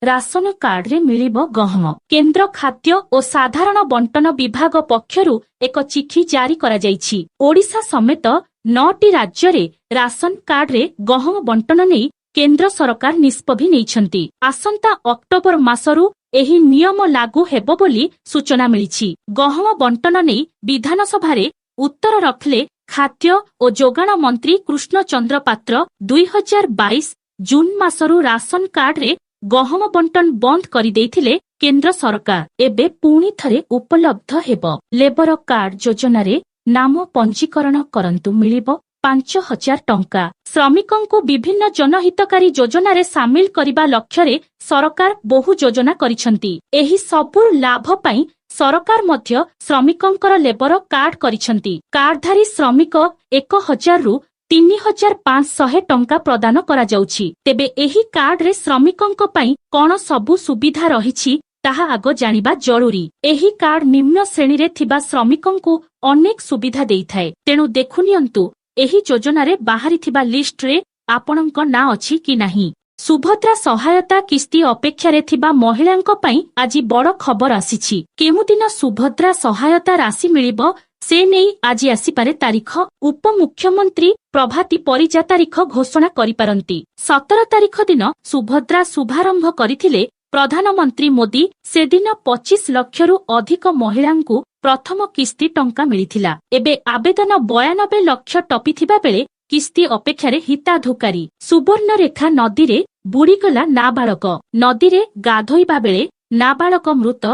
Ration କାର୍ଡରେ ମିଳିବ ଗହମ। କେନ୍ଦ୍ର ଖାଦ୍ୟ ଓ ସାଧାରଣ ବଣ୍ଟନ ବିଭାଗ ପକ୍ଷରୁ ଏକ ଚିଠି ଜାରି କରାଯାଇଛି। ଓଡ଼ିଶା ସମେତ 9ଟି ରାଜ୍ୟରେ ରାସନ କାର୍ଡରେ ଗହମ ବଣ୍ଟନ ନେଇ କେନ୍ଦ୍ର ସରକାର ନିଷ୍ପତ୍ତି ନେଇଛନ୍ତି। ଆସନ୍ତା ଅକ୍ଟୋବର ମାସରୁ ଏହି ନିୟମ ଲାଗୁ ହେବ ବୋଲି ସୂଚନା ମିଳିଛି। ଗହମ ବଣ୍ଟନ ନେଇ ବିଧାନସଭାରେ ଉତ୍ତର ରଖିଲେ ଖାଦ୍ୟ ଓ ଯୋଗାଣ ମନ୍ତ୍ରୀ କୃଷ୍ଣ ଚନ୍ଦ୍ର ପାତ୍ର 2022 ଜୁନ୍ ମାସରୁ ରାସନ କାର୍ଡରେ ଗହମ ବଣ୍ଟନ ବନ୍ଦ କରିଦେଇଥିଲେ କେନ୍ଦ୍ର ସରକାର। ଏବେ ପୁଣି ଥରେ ଉପଲବ୍ଧ ହେବ। ଲେବର କାର୍ଡ ଯୋଜନାରେ ନାମ ପଞ୍ଜୀକରଣ କରନ୍ତୁ, ମିଳିବ 5,000 ଟଙ୍କା। ଶ୍ରମିକଙ୍କୁ ବିଭିନ୍ନ ଜନହିତକାରୀ ଯୋଜନାରେ ସାମିଲ କରିବା ଲକ୍ଷ୍ୟରେ ସରକାର ବହୁ ଯୋଜନା କରିଛନ୍ତି। ଏହି ସବୁ ଲାଭ ପାଇଁ ସରକାର ମଧ୍ୟ ଶ୍ରମିକଙ୍କର ଲେବର କାର୍ଡ କରିଛନ୍ତି। କାର୍ଡଧାରୀ ଶ୍ରମିକ 1,000ରୁ 3,500 ଟଙ୍କା ପ୍ରଦାନ କରାଯାଉଛି। ତେବେ ଏହି କାର୍ଡରେ ଶ୍ରମିକଙ୍କ ପାଇଁ କଣ ସବୁ ସୁବିଧା ରହିଛି ତାହା ଆଗ ଜାଣିବା ଜରୁରୀ। ଏହି କାର୍ଡ ନିମ୍ନ ଶ୍ରେଣୀରେ ଥିବା ଶ୍ରମିକଙ୍କୁ ଅନେକ ସୁବିଧା ଦେଇଥାଏ। ତେଣୁ ଦେଖୁନିଅନ୍ତୁ ଏହି ଯୋଜନାରେ ବାହାରିଥିବା ଲିଷ୍ଟରେ ଆପଣଙ୍କ ନାଁ ଅଛି କି ନାହିଁ। ସୁଭଦ୍ରା ସହାୟତା କିସ୍ତି ଅପେକ୍ଷାରେ ଥିବା ମହିଳାଙ୍କ ପାଇଁ ଆଜି ବଡ଼ ଖବର ଆସିଛି। କେଉଁଦିନ ସୁଭଦ୍ରା ସହାୟତା ରାଶି ମିଳିବ ସେ ନେଇ ଆଜି ଆସିପାରେ ତାରିଖ। ଉପମୁଖ୍ୟମନ୍ତ୍ରୀ ପ୍ରଭାତୀ ପରିଜା ତାରିଖ ଘୋଷଣା କରିପାରନ୍ତି। 17 ତାରିଖ ଦିନ ସୁଭଦ୍ରା ଶୁଭାରମ୍ଭ କରିଥିଲେ ପ୍ରଧାନମନ୍ତ୍ରୀ ମୋଦି। ସେଦିନ 25 ଲକ୍ଷରୁ ଅଧିକ ମହିଳାଙ୍କୁ ପ୍ରଥମ କିସ୍ତି ଟଙ୍କା ମିଳିଥିଲା। ଏବେ ଆବେଦନ 92 ଲକ୍ଷ ଟପିଥିବା ବେଳେ କିସ୍ତି ଅପେକ୍ଷାରେ ହିତାଧିକାରୀ। ସୁବର୍ଣ୍ଣରେଖା ନଦୀରେ ବୁଡ଼ିଗଲା ନାବାଳକ। ନଦୀରେ ଗାଧୋଇବା ବେଳେ ନାବାଳକ ମୃତ,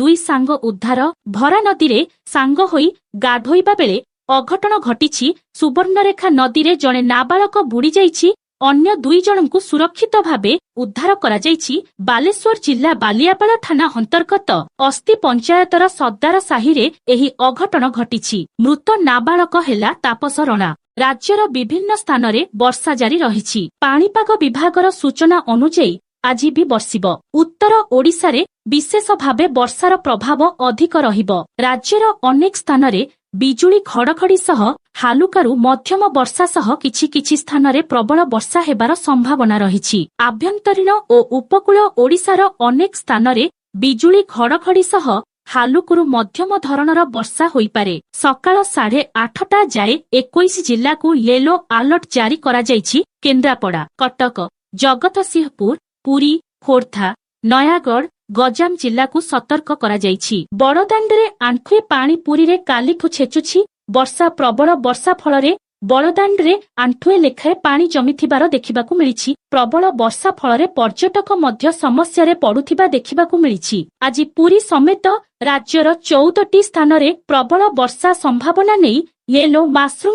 2 ସାଙ୍ଗ ଉଦ୍ଧାର। ଭରା ନଦୀରେ ସାଙ୍ଗ ହୋଇ ଗାଧୋଇବା ବେଳେ ଅଘଟଣ ଘଟିଛି। ସୁବର୍ଣ୍ଣରେଖା ନଦୀରେ ଜଣେ ନାବାଳକ ବୁଡ଼ିଯାଇଛି। ଅନ୍ୟ 2 ଜଣଙ୍କୁ ସୁରକ୍ଷିତ ଭାବେ ଉଦ୍ଧାର କରାଯାଇଛି। ବାଲେଶ୍ୱର ଜିଲ୍ଲା ବାଲିଆପାଳ ଥାନା ଅନ୍ତର୍ଗତ ଅସ୍ତି ପଞ୍ଚାୟତର ସର୍ଦ୍ଦାର ସାହିରେ ଏହି ଅଘଟଣ ଘଟିଛି। ମୃତ ନାବାଳକ ହେଲା ତାପସ ରଣା। ରାଜ୍ୟର ବିଭିନ୍ନ ସ୍ଥାନରେ ବର୍ଷା ଜାରି ରହିଛି। ପାଣିପାଗ ବିଭାଗର ସୂଚନା ଅନୁଯାୟୀ ଆଜି ବି ବର୍ଷିବ। ଉତ୍ତର ଓଡ଼ିଶାରେ ବିଶେଷ ଭାବେ ବର୍ଷାର ପ୍ରଭାବ ଅଧିକ ରହିବ। ରାଜ୍ୟର ଅନେକ ସ୍ଥାନରେ ବିଜୁଳି ଘଡ଼ଘଡ଼ି ସହ ହାଲୁକାରୁ ମଧ୍ୟମ ବର୍ଷା ସହ କିଛି ସ୍ଥାନରେ ପ୍ରବଳ ବର୍ଷା ହେବାର ସମ୍ଭାବନା ରହିଛି। ଆଭ୍ୟନ୍ତରୀଣ ଓ ଉପକୂଳ ଓଡ଼ିଶାର ଅନେକ ସ୍ଥାନରେ ବିଜୁଳି ଘଡ଼ଘଡ଼ି ସହ ହାଲୁକୁରୁ ମଧ୍ୟମ ଧରଣର ବର୍ଷା ହୋଇପାରେ। ସକାଳ 8:30ଟା ଯାଏ 21 ଜିଲ୍ଲାକୁ ୟେଲୋ ଆଲର୍ଟ ଜାରି କରାଯାଇଛି। କେନ୍ଦ୍ରାପଡ଼ା, କଟକ, ଜଗତସିଂହପୁର, ପୁରୀ, ଖୋର୍ଦ୍ଧା, ନୟାଗଡ଼, ଗଞ୍ଜାମ ଜିଲ୍ଲାକୁ ସତର୍କ କରାଯାଇଛି। ବଡ଼ଦାଣ୍ଡରେ ଆଣ୍ଠୁଏ ପାଣି ପୁରୀରେ କାଲିଠୁ ଛେଚୁଛି ବର୍ଷା। ପ୍ରବଳ ବର୍ଷା ଫଳରେ ବଡ଼ଦାଣ୍ଡରେ ଆଣ୍ଠୁଏ ଲେଖାଏଁ ପାଣି ଜମିଥିବାର ଦେଖିବାକୁ ମିଳିଛି। ପ୍ରବଳ ବର୍ଷା ଫଳରେ ପର୍ଯ୍ୟଟକ ମଧ୍ୟ ସମସ୍ୟାରେ ପଡୁଥିବା ଦେଖିବାକୁ ମିଳିଛି। ଆଜି ପୁରୀ ସମେତ ରାଜ୍ୟର 14ଟି ସ୍ଥାନରେ ପ୍ରବଳ ବର୍ଷା ସମ୍ଭାବନା ନେଇ ୟେଲୋ ମାର୍କିଂ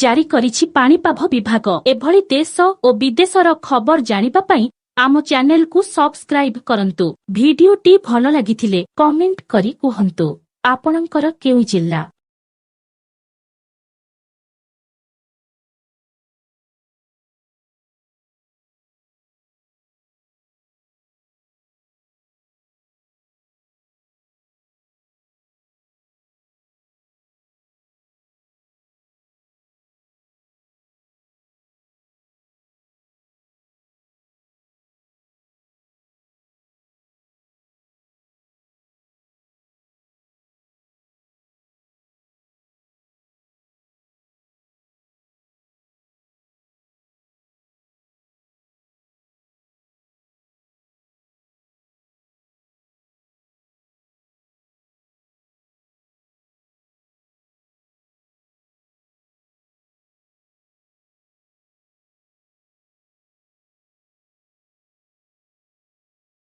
ଜାରି କରିଛି ପାଣିପାଗ ବିଭାଗ। ଏଭଳି ଦେଶ ଓ ବିଦେଶର ଖବର ଜାଣିବା ପାଇଁ ଆମ ଚ୍ୟାନେଲକୁ ସବସ୍କ୍ରାଇବ କରନ୍ତୁ। ଭିଡିଓଟି ଭଲ ଲାଗିଥିଲେ କମେଣ୍ଟ କରି କୁହନ୍ତୁ ଆପଣଙ୍କର କେଉଁ ଜିଲ୍ଲା।